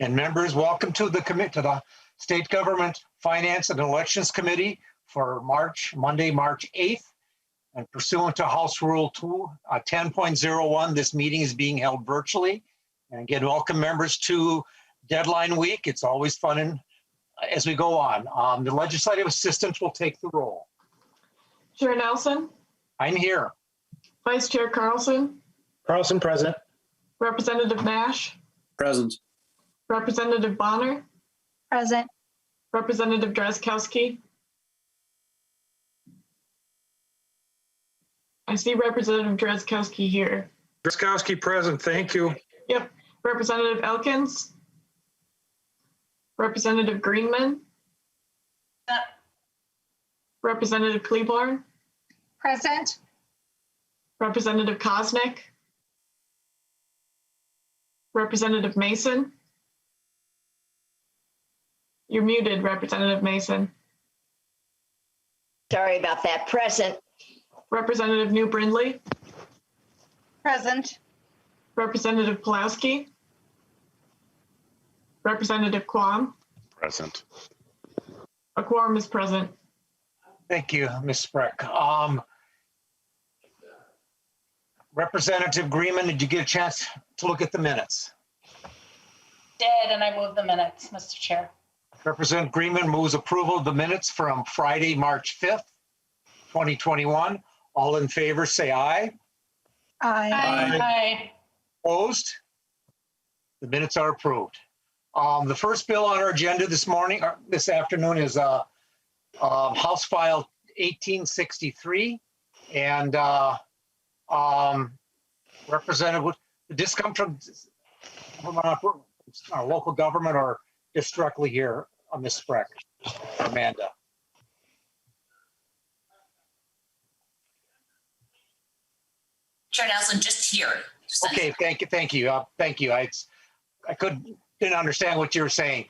And members, welcome to the State Government Finance and Elections Committee for Monday, March 8th. And pursuant to House Rule 10.01, this meeting is being held virtually. And again, welcome members to deadline week. It's always fun as we go on. The legislative assistant will take the roll. Chair Nelson. I'm here. Vice Chair Carlson. Carlson, present. Representative Nash. Present. Representative Bonner. Present. Representative Drazkowski. I see Representative Drazkowski here. Drazkowski, present. Thank you. Yep. Representative Elkins. Representative Greenman. Representative Kleborn. Present. Representative Kosnick. Representative Mason. You're muted, Representative Mason. Sorry about that. Present. Representative New Brindley. Present. Representative Pulaski. Representative Quam. Present. A quorum is present. Thank you, Ms. Spreck. Representative Greenman, did you get a chance to look at the minutes? Did, and I move the minutes, Mr. Chair. Representative Greenman moves approval of the minutes from Friday, March 5th, 2021. All in favor, say aye. Aye. Aye. Opposed? The minutes are approved. The first bill on our agenda this afternoon is House File 1863, and Representative, did this come from our local government or just directly here on Ms. Spreck, Amanda? Chair Nelson, just here. Okay, thank you. Thank you. I didn't understand what you were saying.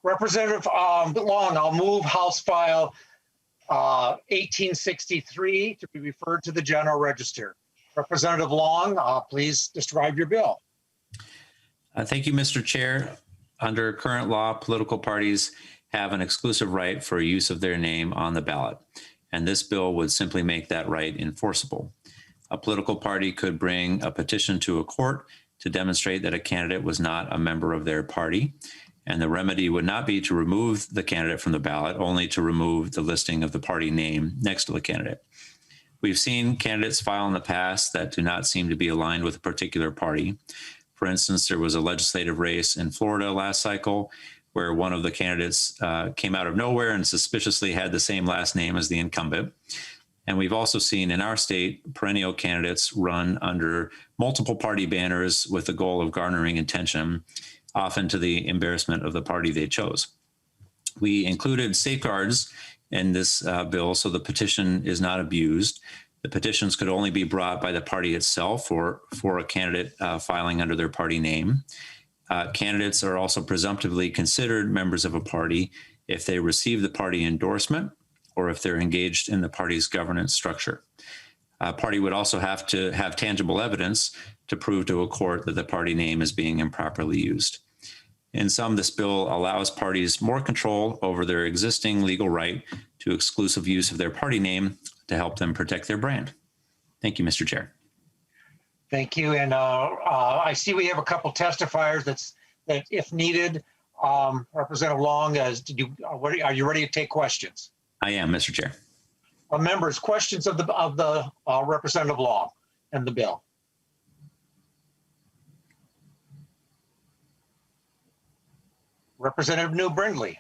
Representative Long, I'll move House File 1863 to be referred to the General Register. Representative Long, please describe your bill. Thank you, Mr. Chair. Under current law, political parties have an exclusive right for use of their name on the ballot, and this bill would simply make that right enforceable. A political party could bring a petition to a court to demonstrate that a candidate was not a member of their party, and the remedy would not be to remove the candidate from the ballot, only to remove the listing of the party name next to the candidate. We've seen candidates file in the past that do not seem to be aligned with a particular party. For instance, there was a legislative race in Florida last cycle where one of the candidates came out of nowhere and suspiciously had the same last name as the incumbent. And we've also seen in our state perennial candidates run under multiple party banners with the goal of garnering attention, often to the embarrassment of the party they chose. We included safeguards in this bill so the petition is not abused. The petitions could only be brought by the party itself or for a candidate filing under their party name. Candidates are also presumptively considered members of a party if they receive the party endorsement or if they're engaged in the party's governance structure. A party would also have to have tangible evidence to prove to a court that the party name is being improperly used. In sum, this bill allows parties more control over their existing legal right to exclusive use of their party name to help them protect their brand. Thank you, Mr. Chair. Thank you. And I see we have a couple testifiers that if needed, Representative Long, are you ready to take questions? I am, Mr. Chair. Members, questions of the Representative Long and the bill. Representative New Brindley.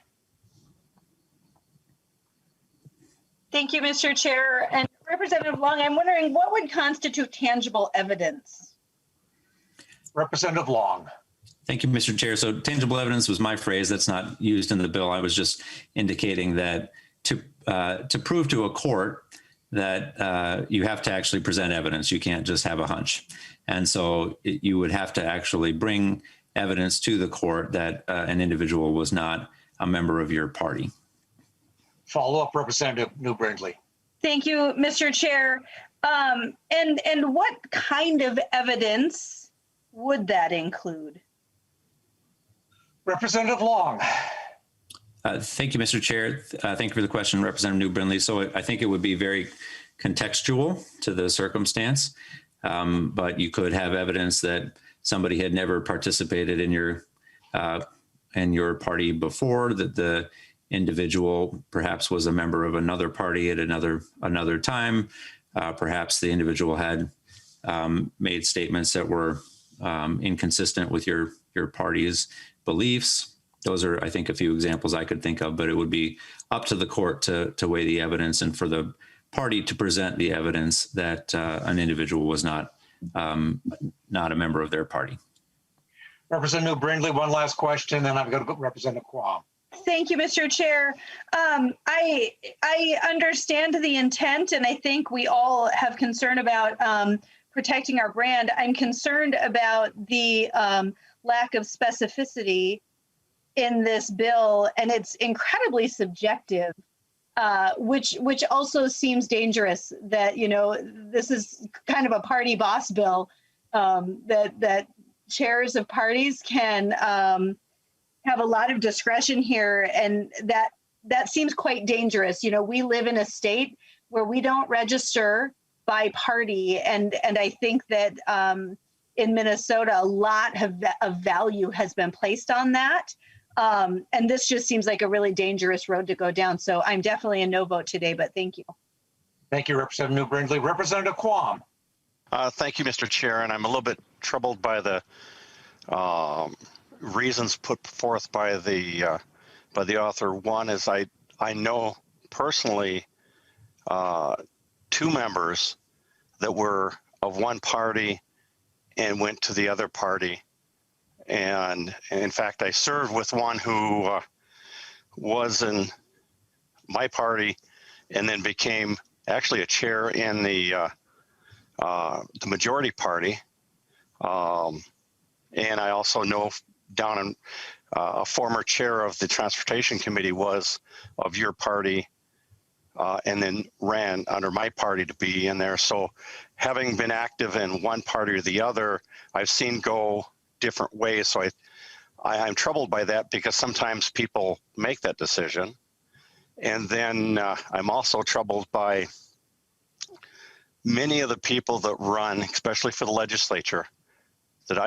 Thank you, Mr. Chair. And Representative Long, I'm wondering what would constitute tangible evidence? Representative Long. Thank you, Mr. Chair. So tangible evidence was my phrase. That's not used in the bill. I was just indicating that to prove to a court that you have to actually present evidence. You can't just have a hunch. And so you would have to actually bring evidence to the court that an individual was not a member of your party. Follow up, Representative New Brindley. Thank you, Mr. Chair. And what kind of evidence would that include? Representative Long. Thank you, Mr. Chair. Thank you for the question, Representative New Brindley. So I think it would be very contextual to the circumstance, but you could have evidence that somebody had never participated in your party before, that the individual perhaps was a member of another party at another time. Perhaps the individual had made statements that were inconsistent with your party's beliefs. Those are, I think, a few examples I could think of, but it would be up to the court to weigh the evidence and for the party to present the evidence that an individual was not a member of their party. Representative Brindley, one last question, then I'm going to go Representative Quam. Thank you, Mr. Chair. I understand the intent, and I think we all have concern about protecting our brand. I'm concerned about the lack of specificity in this bill, and it's incredibly subjective, which also seems dangerous. That, you know, this is kind of a party boss bill, that chairs of parties can have a lot of discretion here, and that seems quite dangerous. You know, we live in a state where we don't register by party, and I think that in Minnesota, a lot of value has been placed on that. And this just seems like a really dangerous road to go down. So I'm definitely a no vote today, but thank you. Thank you, Representative New Brindley. Representative Quam. Thank you, Mr. Chair, and I'm a little bit troubled by the reasons put forth by the author. One is I know personally 2 members that were of one party and went to the other party. And in fact, I served with one who was in my party and then became actually a chair in the majority party. And I also know down in a former chair of the Transportation Committee was of your party and then ran under my party to be in there. So having been active in one party or the other, I've seen go different ways. So I'm troubled by that because sometimes people make that decision. And then I'm also troubled by many of the people that run, especially for the legislature, that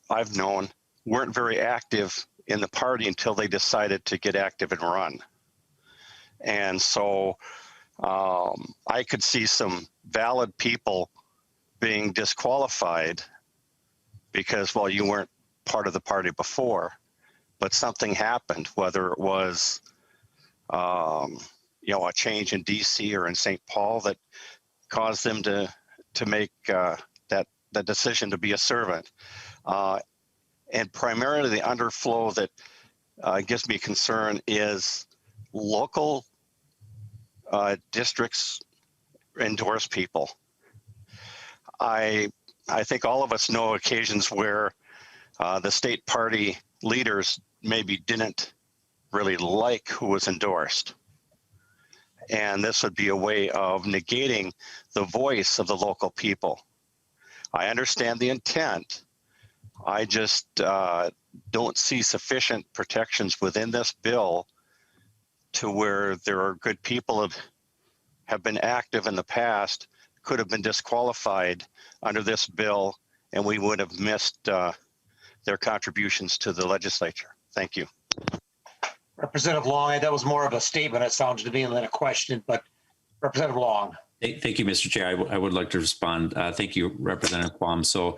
I've known weren't very active in the party until they decided to get active and run. And so I could see some valid people being disqualified because, well, you weren't part of the party before, but something happened, whether it was, you know, a change in DC or in St. Paul that caused them to make that decision to be a servant. And primarily the underflow that gives me concern is local districts endorse people. I think all of us know occasions where the state party leaders maybe didn't really like who was endorsed. And this would be a way of negating the voice of the local people. I understand the intent. I just don't see sufficient protections within this bill to where there are good people that have been active in the past, could have been disqualified under this bill, and we would have missed their contributions to the legislature. Thank you. Representative Long, that was more of a statement, it sounded to me, than a question, but Representative Long. Thank you, Mr. Chair. I would like to respond. Thank you, Representative Quam. So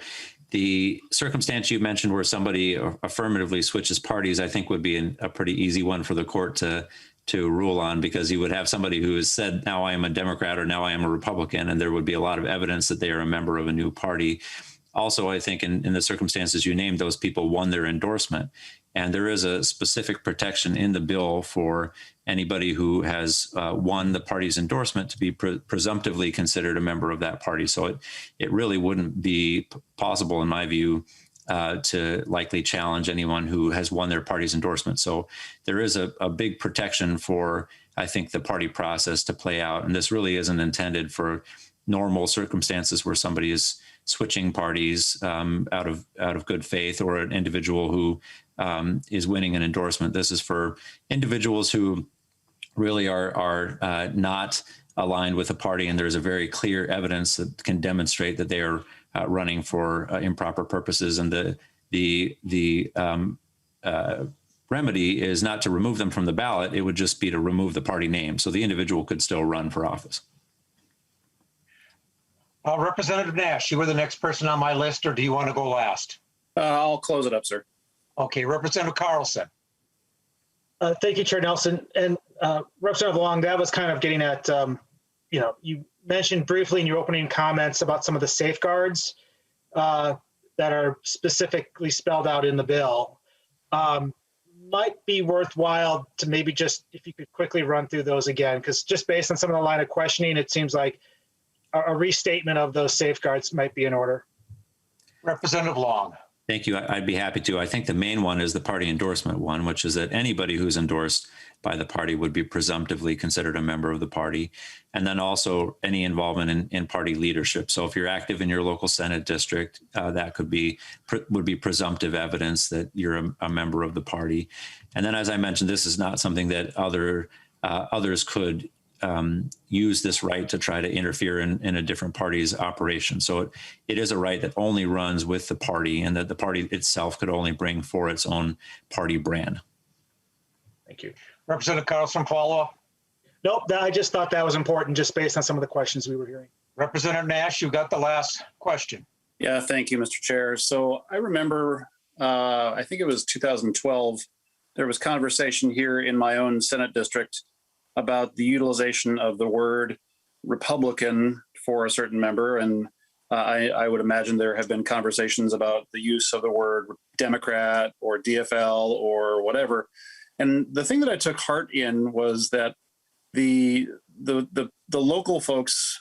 the circumstance you mentioned where somebody affirmatively switches parties, I think would be a pretty easy one for the court to rule on, because you would have somebody who has said, now I am a Democrat or now I am a Republican, and there would be a lot of evidence that they are a member of a new party. Also, I think in the circumstances you named, those people won their endorsement. And there is a specific protection in the bill for anybody who has won the party's endorsement to be presumptively considered a member of that party. So it really wouldn't be possible, in my view, to likely challenge anyone who has won their party's endorsement. So there is a big protection for, I think, the party process to play out. And this really isn't intended for normal circumstances where somebody is switching parties out of good faith, or an individual who is winning an endorsement. This is for individuals who really are not aligned with the party, and there's a very clear evidence that can demonstrate that they are running for improper purposes. And the remedy is not to remove them from the ballot. It would just be to remove the party name. So the individual could still run for office. Representative Nash, you were the next person on my list, or do you want to go last? I'll close it up, sir. Okay, Representative Carlson. Thank you, Chair Nelson. And Representative Long, that was kind of getting at, you mentioned briefly in your opening comments about some of the safeguards that are specifically spelled out in the bill. Might be worthwhile to maybe just, if you could quickly run through those again, because just based on some of the line of questioning, it seems like a restatement of those safeguards might be in order. Representative Long. Thank you. I'd be happy to. I think the main one is the party endorsement one, which is that anybody who's endorsed by the party would be presumptively considered a member of the party. And then also any involvement in party leadership. So if you're active in your local Senate district, that would be presumptive evidence that you're a member of the party. And then, as I mentioned, this is not something that others could use this right to try to interfere in a different party's operation. So it is a right that only runs with the party, and that the party itself could only bring for its own party brand. Thank you. Representative Carlson, follow up? Nope, I just thought that was important just based on some of the questions we were hearing. Representative Nash, you got the last question. Yeah, thank you, Mr. Chair. So I remember, I think it was 2012, there was conversation here in my own Senate district about the utilization of the word Republican for a certain member. And I would imagine there have been conversations about the use of the word Democrat or DFL or whatever. And the thing that I took heart in was that the local folks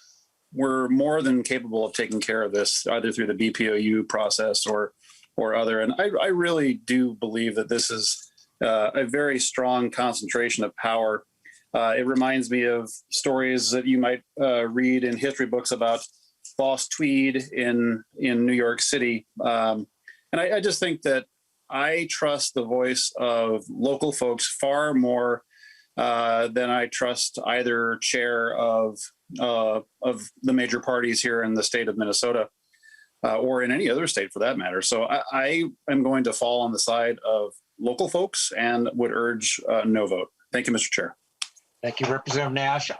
were more than capable of taking care of this, either through the BPOU process or other. And I really do believe that this is a very strong concentration of power. It reminds me of stories that you might read in history books about Boss Tweed in New York City. And I just think that I trust the voice of local folks far more than I trust either chair of the major parties here in the state of Minnesota or in any other state for that matter. So I am going to fall on the side of local folks and would urge no vote. Thank you, Mr. Chair. Thank you, Representative Nash.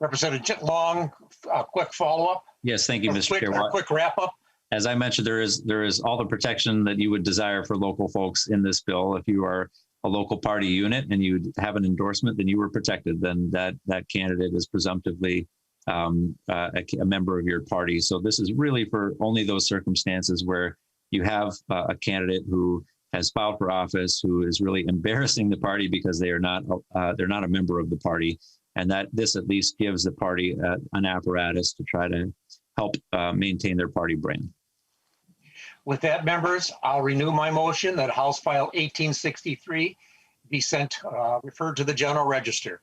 Representative Long, a quick follow-up? Yes, thank you, Mr. Chair. A quick wrap-up? As I mentioned, there is all the protection that you would desire for local folks in this bill. If you are a local party unit and you have an endorsement, then you were protected. Then that candidate is presumptively a member of your party. So this is really for only those circumstances where you have a candidate who has filed for office, who is really embarrassing the party because they're not a member of the party, and that this at least gives the party an apparatus to try to help maintain their party brand. With that, members, I'll renew my motion that House File 1863 be referred to the General Register.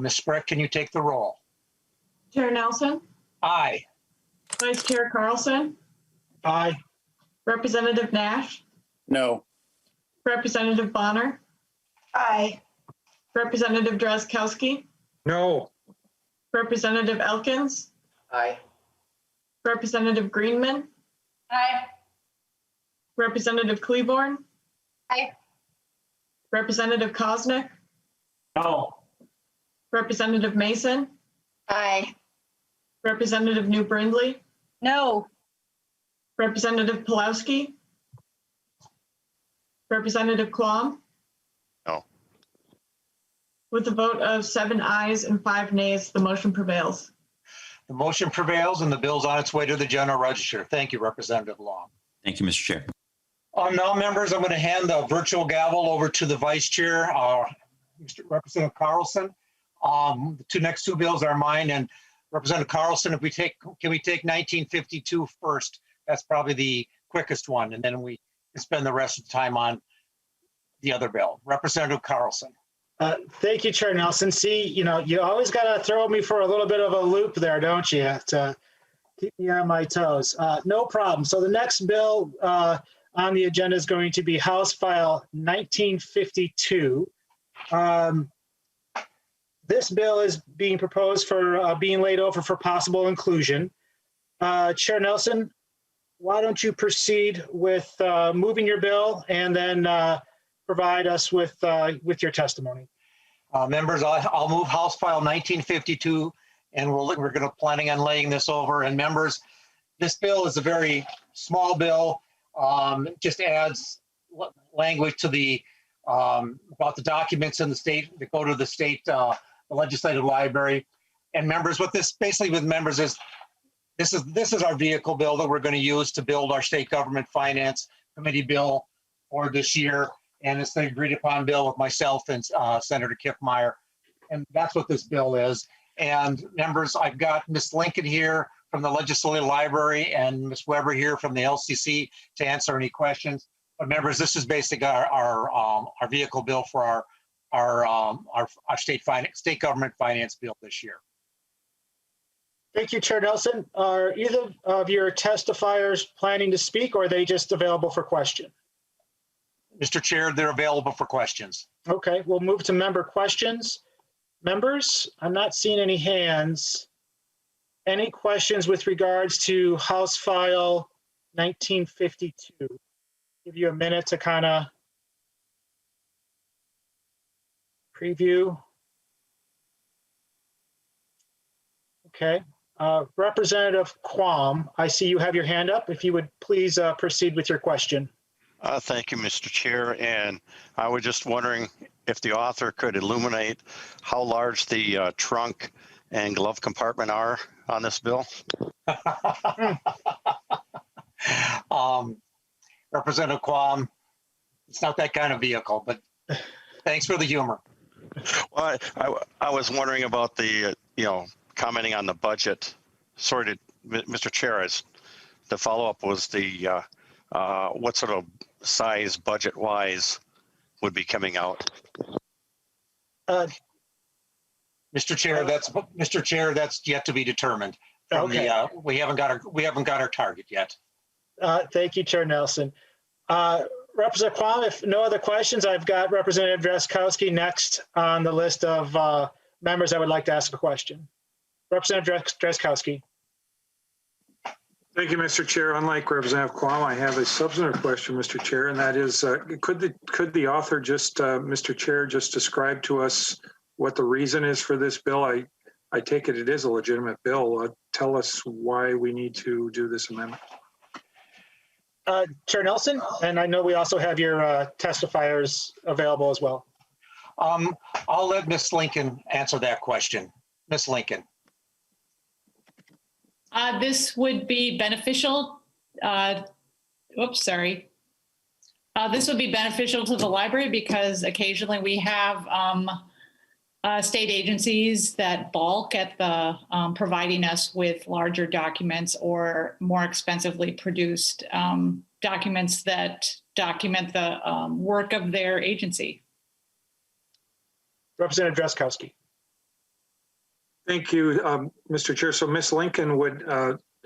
Ms. Spreck, can you take the roll? Chair Nelson, Aye. Vice Chair Carlson, Aye. Representative Nash, No. Representative Bonner, Aye. Representative Drazkowski, No. Representative Elkins, Aye. Representative Greenman, Aye. Representative Cleaborn, Aye. Representative Koznick, No. Representative Mason, Aye. Representative New Brindley, No. Representative Pulowski, Representative Quam. No. With a vote of 7 ayes and 5 nays, the motion prevails. The motion prevails and the bill's on its way to the General Register. Thank you, Representative Long. Thank you, Mr. Chair. Now, members, I'm going to hand the virtual gavel over to the Vice Chair, Mr. Representative Carlson. The next two bills are mine, and Representative Carlson, can we take 1952 first? That's probably the quickest one, and then we can spend the rest of the time on the other bill. Representative Carlson. Thank you, Chair Nelson. See, you always got to throw me for a little bit of a loop there, don't you, to keep me on my toes. No problem. So the next bill on the agenda is going to be House File 1952. This bill is being proposed for being laid over for possible inclusion. Chair Nelson, why don't you proceed with moving your bill and then provide us with your testimony. Members, I'll move House File 1952, and we're going to planning on laying this over. And members, this bill is a very small bill. Just adds language to the about the documents in the state that go to the state the legislative library. And members, what this basically with members is this is our vehicle bill that we're going to use to build our state government finance committee bill for this year. And it's the agreed upon bill with myself and Senator Kiffmeyer. And that's what this bill is. And members, I've got Ms. Lincoln here from the Legislative Library and Ms. Weber here from the LCC to answer any questions. But members, this is basically our vehicle bill for our state government finance bill this year. Thank you, Chair Nelson. Are either of your testifiers planning to speak, or are they just available for question? Mr. Chair, they're available for questions. Okay, we'll move to member questions. Members, I'm not seeing any hands. Any questions with regards to House File 1952? Give you a minute to kind of preview. Okay, Representative Quam, I see you have your hand up. If you would please proceed with your question. Thank you, Mr. Chair. And I was just wondering if the author could illuminate how large the trunk and glove compartment are on this bill. Representative Quam, it's not that kind of vehicle, but thanks for the humor. Well, I was wondering about the, commenting on the budget. Sorry, Mr. Chair, the follow-up was the what sort of size budget-wise would be coming out? Mr. Chair, that's yet to be determined. Okay. We haven't got our target yet. Thank you, Chair Nelson. Representative Quam, if no other questions, I've got Representative Drazkowski next on the list of members that would like to ask a question. Representative Drazkowski. Thank you, Mr. Chair. Unlike Representative Quam, I have a substantive question, Mr. Chair, and that is, could the author just, Mr. Chair, just describe to us what the reason is for this bill? I take it is a legitimate bill. Tell us why we need to do this amendment. Chair Nelson, and I know we also have your testifiers available as well. I'll let Ms. Lincoln answer that question. Ms. Lincoln. This would be beneficial. This would be beneficial to the library because occasionally we have state agencies that balk at the providing us with larger documents or more expensively produced documents that document the work of their agency. Representative Drazkowski. Thank you, Mr. Chair. So Ms. Lincoln,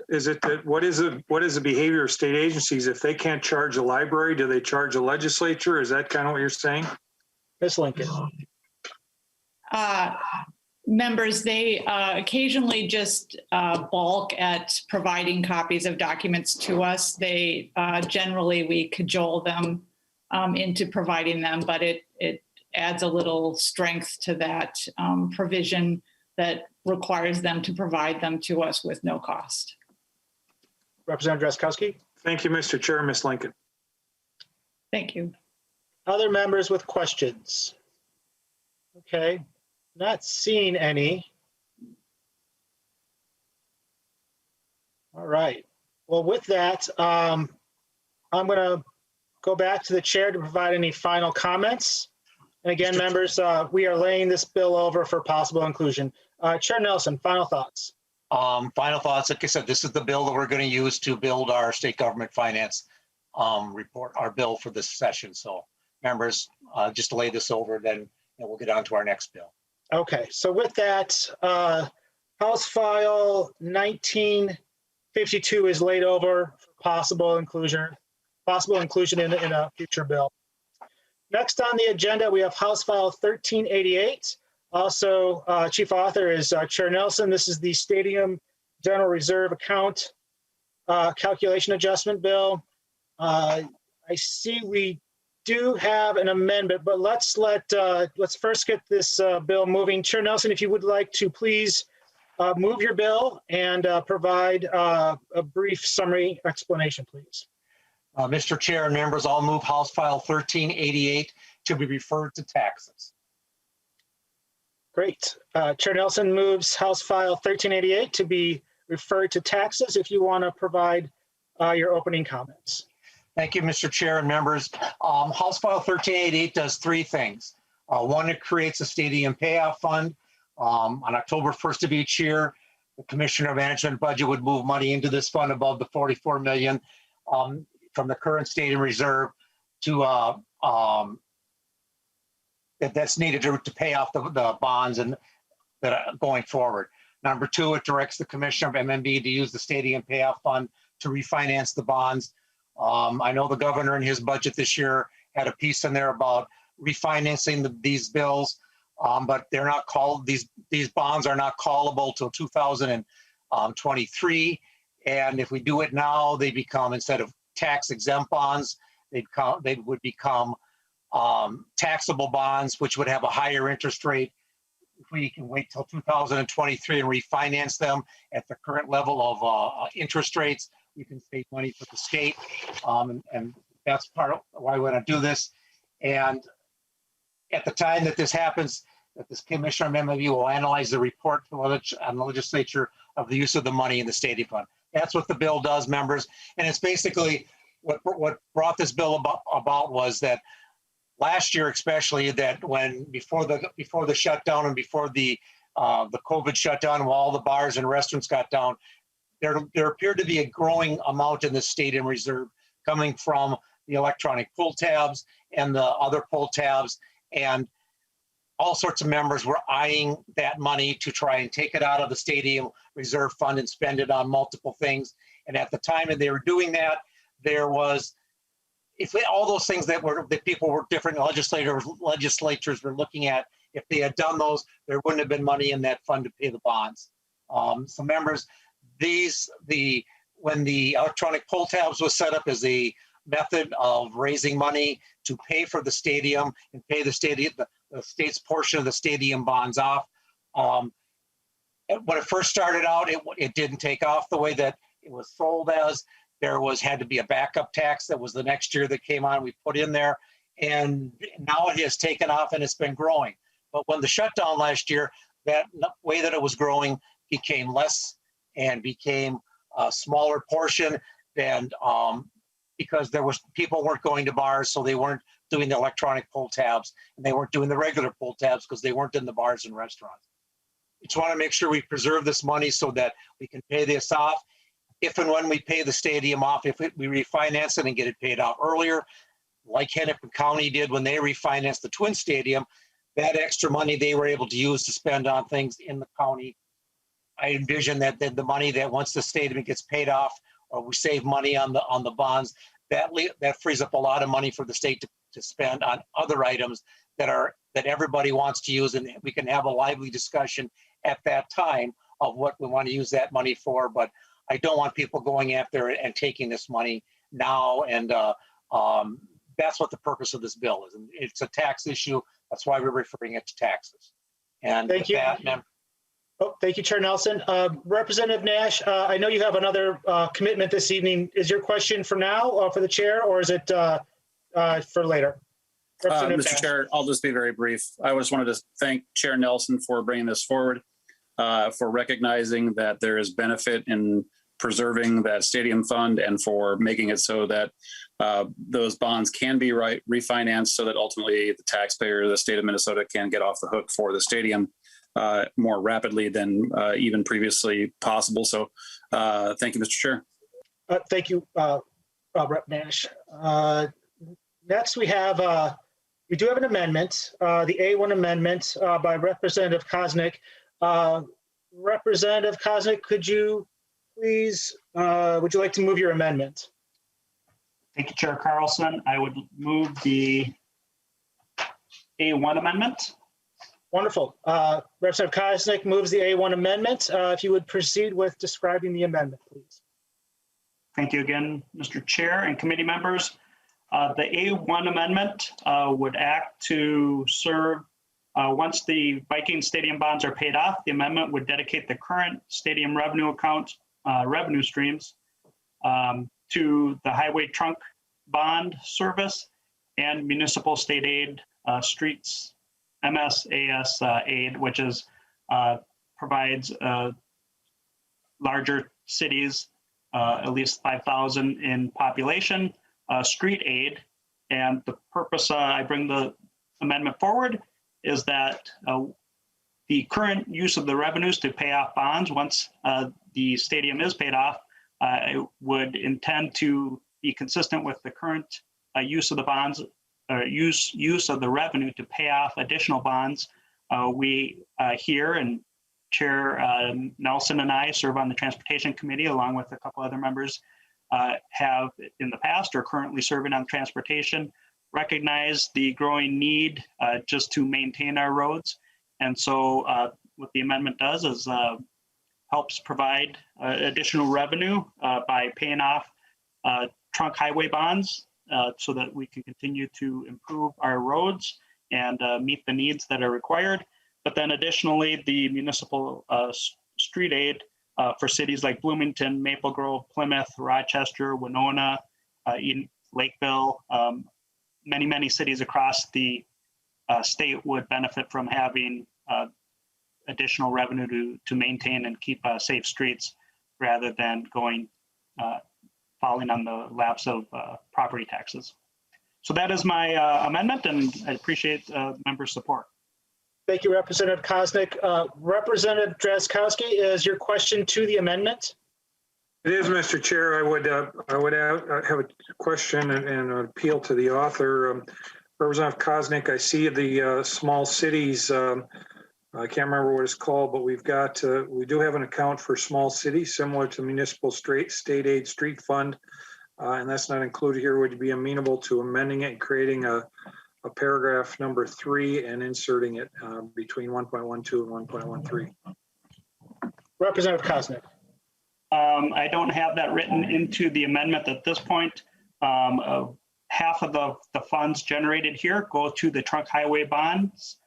is it that what is the behavior of state agencies? If they can't charge a library, do they charge a legislature? Is that kind of what you're saying? Ms. Lincoln. Members, they occasionally just balk at providing copies of documents to us. They generally, we cajole them into providing them, but it adds a little strength to that provision that requires them to provide them to us with no cost. Representative Drazkowski. Thank you, Mr. Chair. Ms. Lincoln. Thank you. Other members with questions? Okay, not seeing any. All right. Well, with that, I'm going to go back to the chair to provide any final comments. And again, members, we are laying this bill over for possible inclusion. Chair Nelson, final thoughts. Final thoughts. Like I said, this is the bill that we're going to use to build our state government finance report, our bill for this session. So members, just lay this over, then we'll get on to our next bill. Okay, so with that, House File 1952 is laid over for possible inclusion. possible inclusion in a future bill. Next on the agenda, we have House File 1388. Also, chief author is Chair Nelson. This is the Stadium General Reserve Account Calculation Adjustment Bill. I see we do have an amendment, but let's first get this bill moving. Chair Nelson, if you would like to please move your bill and provide a brief summary explanation, please. Mr. Chair and members, I'll move House File 1388 to be referred to taxes. Great. Chair Nelson moves House File 1388 to be referred to taxes. If you want to provide your opening comments. Thank you, Mr. Chair and members. House File 1388 does three things. One, it creates a stadium payoff fund. On October 1st of each year, the Commissioner of Management budget would move money into this fund above the $44 million from the current stadium reserve to that's needed to pay off the bonds and that are going forward. Number two, it directs the Commissioner of MMB to use the stadium payoff fund to refinance the bonds. I know the governor in his budget this year had a piece in there about refinancing these bills, but they're not called, these bonds are not callable till 2023. And if we do it now, they become, instead of tax exempt bonds, they would become taxable bonds, which would have a higher interest rate. If we can wait till 2023 and refinance them at the current level of interest rates, we can save money for the state. And that's part of why we want to do this. And at the time that this happens, that this Commissioner of MMB will analyze the report on the legislature of the use of the money in the stadium fund. That's what the bill does, members. And it's basically what brought this bill about was that last year, especially, that when before the shutdown and before the COVID shutdown, while all the bars and restaurants got down, there appeared to be a growing amount in the stadium reserve coming from the electronic pull tabs and the other pull tabs, and all sorts of members were eyeing that money to try and take it out of the stadium reserve fund and spend it on multiple things. And at the time that they were doing that, there was, all those things that people were, different legislatures were looking at, if they had done those, there wouldn't have been money in that fund to pay the bonds. So members, when the electronic pull tabs was set up as a method of raising money to pay for the stadium and pay the state's portion of the stadium bonds off. When it first started out, it didn't take off the way that it was sold as. There had to be a backup tax that was the next year that came on, we put in there, and now it has taken off and it's been growing. But when the shutdown last year, that way that it was growing became less and became a smaller portion than because people weren't going to bars, so they weren't doing the electronic pull tabs, and they weren't doing the regular pull tabs because they weren't in the bars and restaurants. We just want to make sure we preserve this money so that we can pay this off. If and when we pay the stadium off, we refinance it and get it paid off earlier, like Hennepin County did when they refinanced the Twin Stadium, that extra money they were able to use to spend on things in the county. I envision that the money that once the stadium gets paid off, or we save money on the bonds, that frees up a lot of money for the state to spend on other items that everybody wants to use, and we can have a lively discussion at that time of what we want to use that money for. But I don't want people going after it and taking this money now, and that's what the purpose of this bill is. And it's a tax issue. That's why we're referring it to taxes. And thank you. Thank you, Chair Nelson. Representative Nash, I know you have another commitment this evening. Is your question for now for the chair, or is it for later? Mr. Chair, I'll just be very brief. I just wanted to thank Chair Nelson for bringing this forward, for recognizing that there is benefit in preserving that stadium fund and for making it so that those bonds can be refinanced so that ultimately the taxpayer, the state of Minnesota, can get off the hook for the stadium more rapidly than even previously possible. So thank you, Mr. Chair. Thank you, Rep. Nash. Next, we do have an amendment, the A1 amendment by Representative Koznick. Representative Koznick, could you please, would you like to move your amendment? Thank you, Chair Carlson. I would move the A1 amendment. Wonderful. Representative Koznick moves the A1 amendment. If you would proceed with describing the amendment, please. Thank you again, Mr. Chair and committee members. The A1 amendment would act to serve, once the Viking Stadium bonds are paid off, the amendment would dedicate the current stadium revenue account revenue streams to the highway trunk bond service and municipal state aid streets MSAS aid, which is provides larger cities, at least 5,000 in population, street aid. And the purpose I bring the amendment forward is that the current use of the revenues to pay off bonds, once the stadium is paid off, would intend to be consistent with the current use of the bonds, or use of the revenue to pay off additional bonds. We here, and Chair Nelson and I serve on the Transportation Committee along with a couple other members, have in the past or currently serving on transportation, recognize the growing need just to maintain our roads. And so what the amendment does is helps provide additional revenue by paying off trunk highway bonds so that we can continue to improve our roads and meet the needs that are required. But then additionally, the municipal street aid for cities like Bloomington, Maple Grove, Plymouth, Rochester, Winona, Lakeville, many cities across the state would benefit from having additional revenue to maintain and keep safe streets rather than falling on the laps of property taxes. So that is my amendment, and I appreciate members' support. Thank you, Representative Koznick. Representative Drazkowski, is your question to the amendment? It is, Mr. Chair. I would have a question and an appeal to the author. Representative Koznick, I see the small cities. I can't remember what it's called, but we do have an account for small cities similar to municipal state aid street fund, and that's not included here. Would you be amenable to amending it and creating a paragraph number 3 and inserting it between 1.12 and 1.13? Representative Koznick. I don't have that written into the amendment at this point. Half of the funds generated here go to the trunk highway bonds.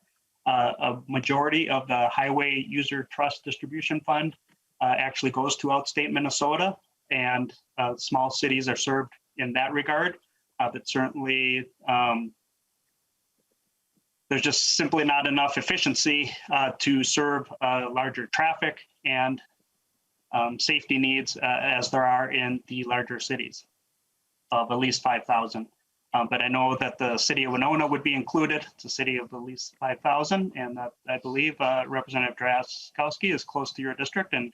A majority of the Highway User Trust Distribution Fund actually goes to outstate Minnesota, and small cities are served in that regard. But certainly, there's just simply not enough efficiency to serve larger traffic and safety needs as there are in the larger cities of at least 5,000. But I know that the city of Winona would be included. It's a city of at least 5,000, and I believe Representative Drazkowski is close to your district, and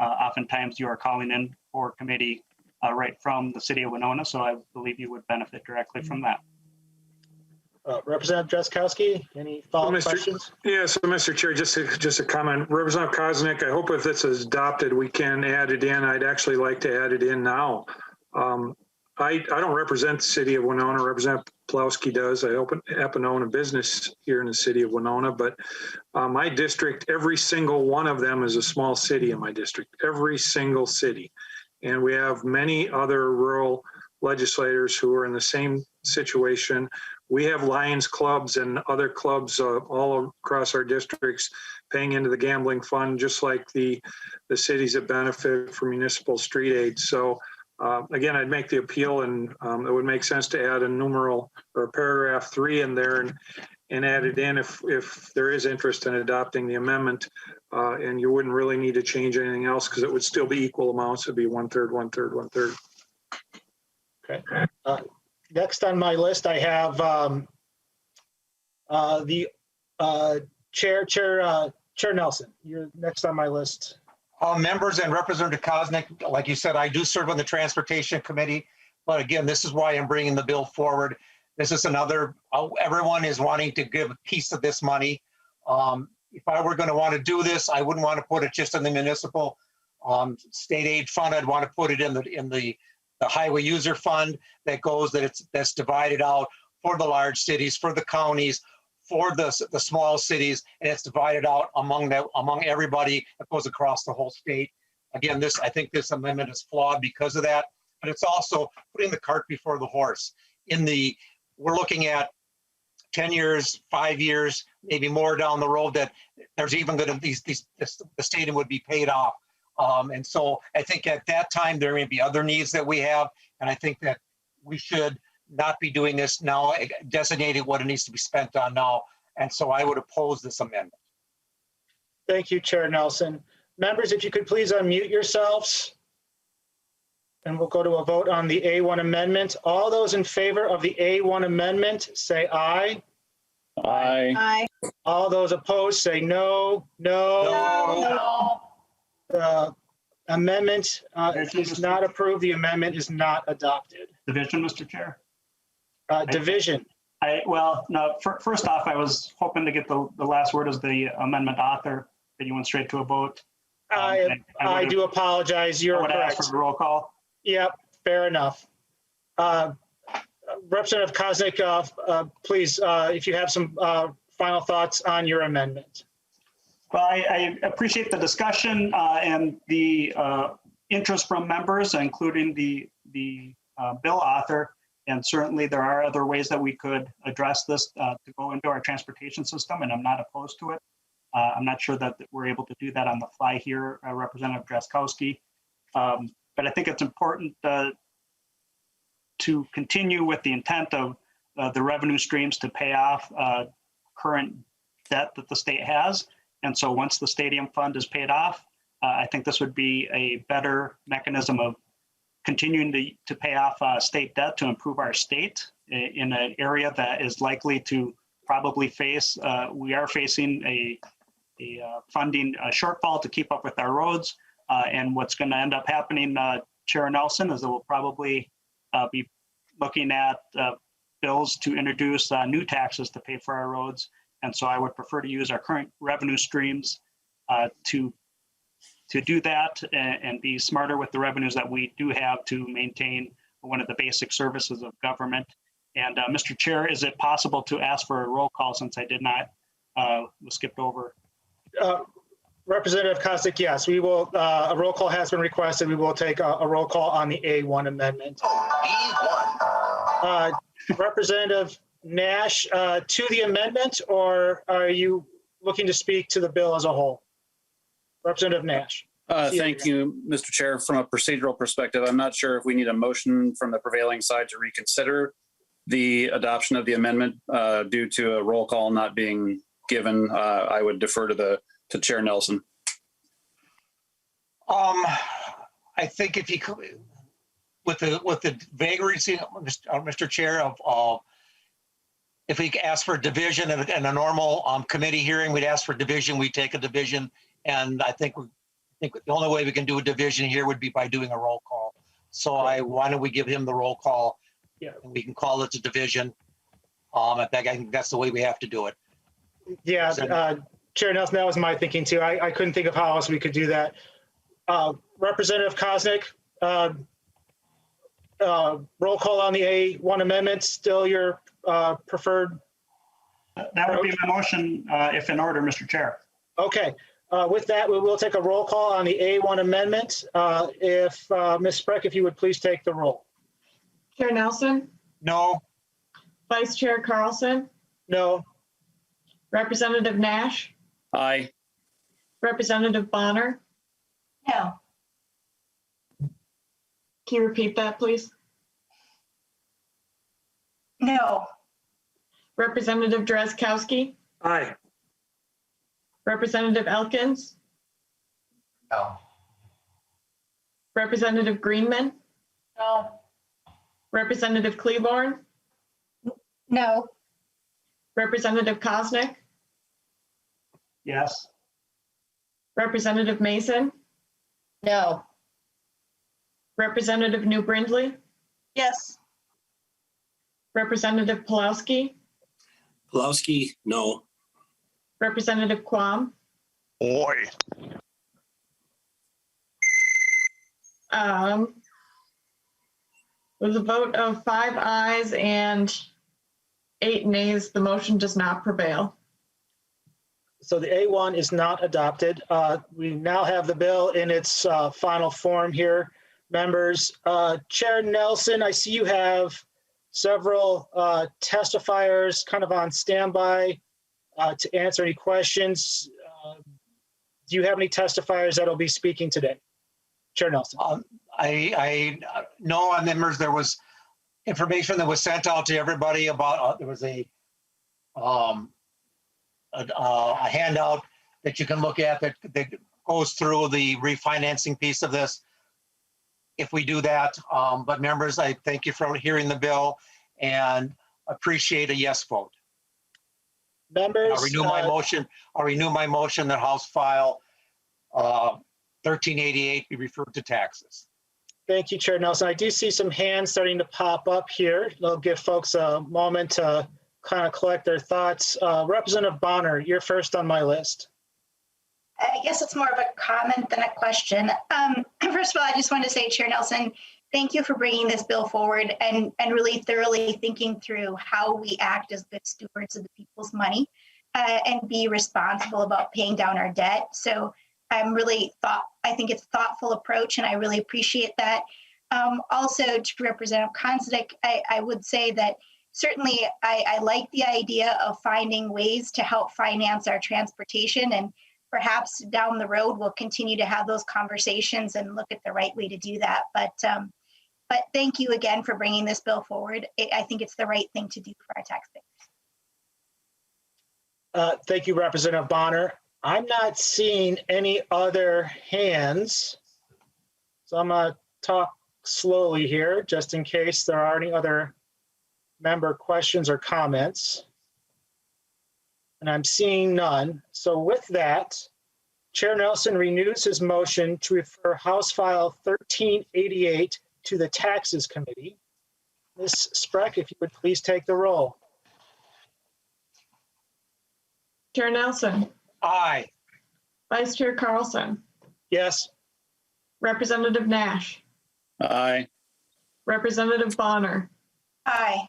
oftentimes you are calling in for committee right from the city of Winona, so I believe you would benefit directly from that. Representative Drazkowski, any follow-up questions? Yeah, so Mr. Chair, just a comment. Representative Koznick, I hope if this is adopted, we can add it in. I'd actually like to add it in now. I don't represent the city of Winona. Representative Plowski does. I happen to own a business here in the city of Winona, but my district, every single one of them is a small city in my district, every single city. And we have many other rural legislators who are in the same situation. We have Lions clubs and other clubs all across our districts paying into the gambling fund, just like the cities that benefit from municipal street aid. So again, I'd make the appeal, and it would make sense to add a numeral or a paragraph 3 in there and add it in if there is interest in adopting the amendment. And you wouldn't really need to change anything else because it would still be equal amounts. It'd be 1/3, 1/3, 1/3. Okay. Next on my list, I have the Chair Nelson. You're next on my list. Members and Representative Koznick, like you said, I do serve on the Transportation Committee, but again, this is why I'm bringing the bill forward. This is another, everyone is wanting to give a piece of this money. If I were going to want to do this, I wouldn't want to put it just in the municipal state aid fund. I'd want to put it in the the highway user fund that goes, that's divided out for the large cities, for the counties, for the small cities, and it's divided out among everybody that goes across the whole state. Again, I think this amendment is flawed because of that, but it's also putting the cart before the horse. We're looking at 10 years, 5 years, maybe more down the road that there's even going to the stadium would be paid off. And so I think at that time, there may be other needs that we have. And I think that we should not be doing this now, designating what it needs to be spent on now. And so I would oppose this amendment. Thank you, Chair Nelson. Members, if you could please unmute yourselves. And we'll go to a vote on the A1 amendment. All those in favor of the A1 amendment, say aye. Aye. Aye. All those opposed, say no. No. The amendment is not approved. The amendment is not adopted. Division, Mr. Chair. Division. First off, I was hoping to get the last word as the amendment author, that you went straight to a vote. I do apologize. You're correct. Ask for a roll call. Yep, fair enough. Representative Koznick, please, if you have some final thoughts on your amendment. Well, I appreciate the discussion and the interest from members, including the bill author. And certainly there are other ways that we could address this to go into our transportation system, and I'm not opposed to it. I'm not sure that we're able to do that on the fly here, Representative Drazkowski. But I think it's important to continue with the intent of the revenue streams to pay off current debt that the state has. And so once the stadium fund is paid off, I think this would be a better mechanism of continuing to pay off state debt to improve our state in an area that is likely to probably face, we are facing a funding shortfall to keep up with our roads. And what's going to end up happening, Chair Nelson, is that we'll probably be looking at bills to introduce new taxes to pay for our roads. And so I would prefer to use our current revenue streams to do that and be smarter with the revenues that we do have to maintain one of the basic services of government. And Mr. Chair, is it possible to ask for a roll call since I did not, was skipped over? Representative Koznick, yes, we will. A roll call has been requested. We will take a roll call on the A1 amendment. A1. Representative Nash, to the amendment, or are you looking to speak to the bill as a whole? Representative Nash. Thank you, Mr. Chair. From a procedural perspective, I'm not sure if we need a motion from the prevailing side to reconsider the adoption of the amendment due to a roll call not being given. I would defer to Chair Nelson. I think if you could, with the vagaries, Mr. Chair, of if we ask for division in a normal committee hearing, we'd ask for division. We take a division, and I think the only way we can do a division here would be by doing a roll call. So why don't we give him the roll call? Yeah, and we can call it a division. I think that's the way we have to do it. Yeah, Chair Nelson, that was my thinking too. I couldn't think of how else we could do that. Representative Koznick, roll call on the A1 amendment, still your preferred? That would be my motion if in order, Mr. Chair. Okay. With that, we will take a roll call on the A1 amendment. If Ms. Spreck, if you would please take the roll. Chair Nelson? No. Vice Chair Carlson? No. Representative Nash? Aye. Representative Bonner? No. Can you repeat that, please? No. Representative Drazkowski? Aye. Representative Elkins? No. Representative Greenman? No. Representative Kleborn? No. Representative Koznick? Yes. Representative Mason? No. Representative New Brindley? Yes. Representative Pulowski? Pulowski, no. Representative Quam? Boy. With a vote of 5 ayes and 8 nays, the motion does not prevail. So the A1 is not adopted. We now have the bill in its final form here. Members, Chair Nelson, I see you have several testifiers kind of on standby to answer any questions. Do you have any testifiers that will be speaking today? Chair Nelson. I know, members, there was information that was sent out to everybody about, there was a handout that you can look at that goes through the refinancing piece of this. If we do that, but members, I thank you for hearing the bill and appreciate a yes vote. Members, I'll renew my motion. I'll renew my motion that House File 1388 be referred to taxes. Thank you, Chair Nelson. I do see some hands starting to pop up here. I'll give folks a moment to kind of collect their thoughts. Representative Bonner, you're first on my list. I guess it's more of a comment than a question. First of all, I just want to say, Chair Nelson, thank you for bringing this bill forward and really thoroughly thinking through how we act as good stewards of the people's money and be responsible about paying down our debt. So I think it's a thoughtful approach, and I really appreciate that. Also, to Representative Konstick, I would say that certainly I like the idea of finding ways to help finance our transportation, and perhaps down the road we'll continue to have those conversations and look at the right way to do that. But thank you again for bringing this bill forward. I think it's the right thing to do for our taxpayers. Thank you, Representative Bonner. I'm not seeing any other hands, so I'm going to talk slowly here just in case there are any other member questions or comments. And I'm seeing none. So with that, Chair Nelson renews his motion to refer House File 1388 to the Taxes Committee. Ms. Spreck, if you would please take the roll. Chair Nelson. Aye. Vice Chair Carlson. Yes. Representative Nash. Aye. Representative Bonner. Aye.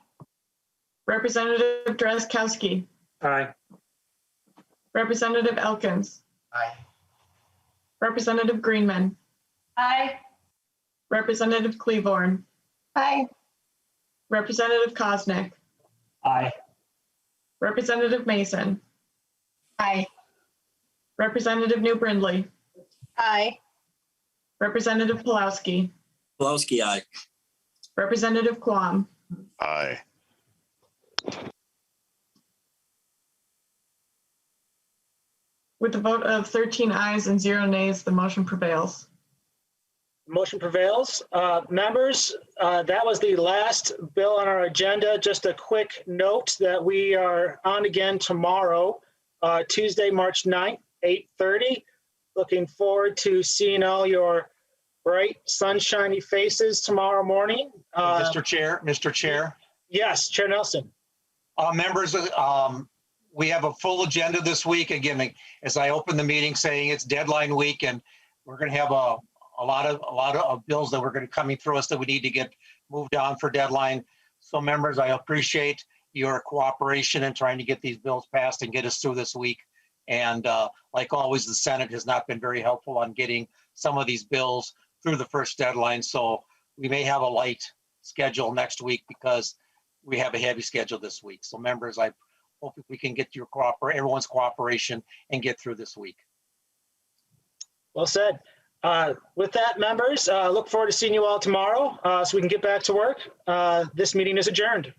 Representative Drazkowski. Aye. Representative Elkins. Aye. Representative Greenman. Aye. Representative Cleaborn. Aye. Representative Kosnick. Aye. Representative Mason. Aye. Representative New Brindley. Aye. Representative Pulowski. Pulowski, aye. Representative Quam. Aye. With a vote of 13 ayes and 0 nays, the motion prevails. Motion prevails. Members, that was the last bill on our agenda. Just a quick note that we are on again tomorrow, Tuesday, March 9th, 8:30. Looking forward to seeing all your bright, sunshiny faces tomorrow morning. Mr. Chair. Yes, Chair Nelson. Members, we have a full agenda this week. Again, as I open the meeting saying it's deadline week, and we're going to have a lot of bills that we're going to coming through us that we need to get moved on for deadline. So members, I appreciate your cooperation in trying to get these bills passed and get us through this week. And like always, the Senate has not been very helpful on getting some of these bills through the first deadline. So we may have a light schedule next week because we have a heavy schedule this week. So members, I hope we can get your everyone's cooperation and get through this week. Well said. With that, members, look forward to seeing you all tomorrow so we can get back to work. This meeting is adjourned.